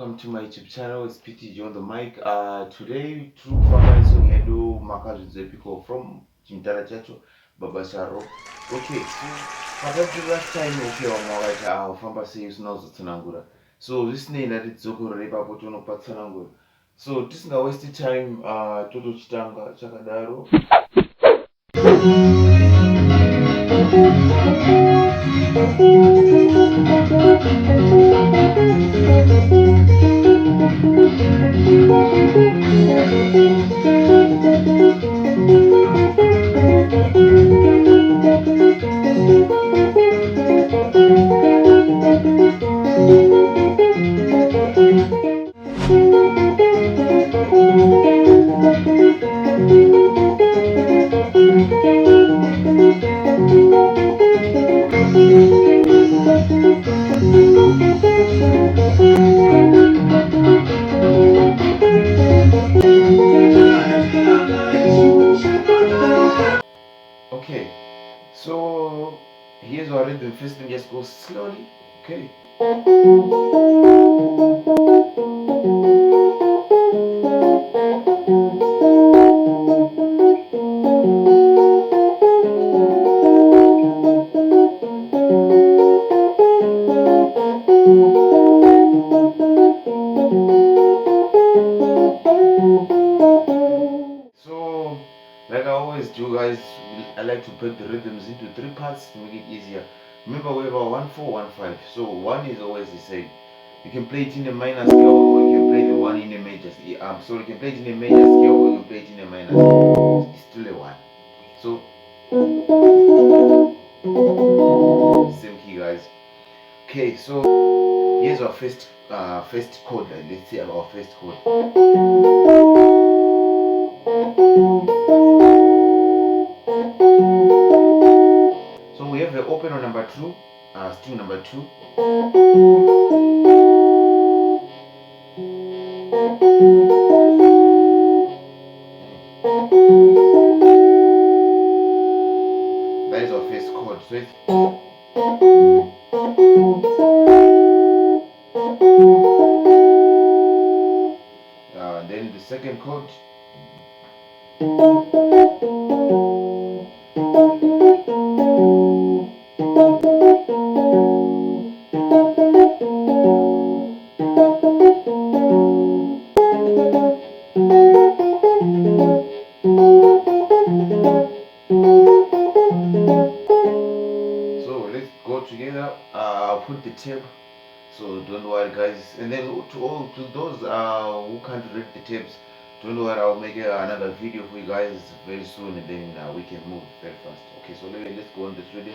welcome to my YouTube channel. It's PTG on the mic. Today through Family so Hedo Makazu Zepiko from Chintara Chacho Babasharo. Okay, so the last time Famba says no Tanangura. So this name that it's Zoko Reba Potono Patsanangura. So this is not wasted time Toto Chitanga Chakadaro. Okay, so here's our rhythm. First thing, just go slowly. Okay. So, like I always do, guys, I like to break the rhythms into three parts to make it easier. Remember, we have a 1-4, 1-5. So one is always the same. You can play it in a minor scale, or you can play the one in a major scale. So you can play it in a major scale, or you can play it in a minor scale. It's still a one. So same key, guys. Okay, so here's our first chord. Let's see our first chord. So we have the open on number 2, string number 2. That is our first chord. So it's then the second chord. So let's go together. I'll put the tab, so don't worry, guys. And then to those who can't read the tabs, don't worry. I'll make another video for you guys very soon, and then we can move very fast. Okay, so let's go on this ready.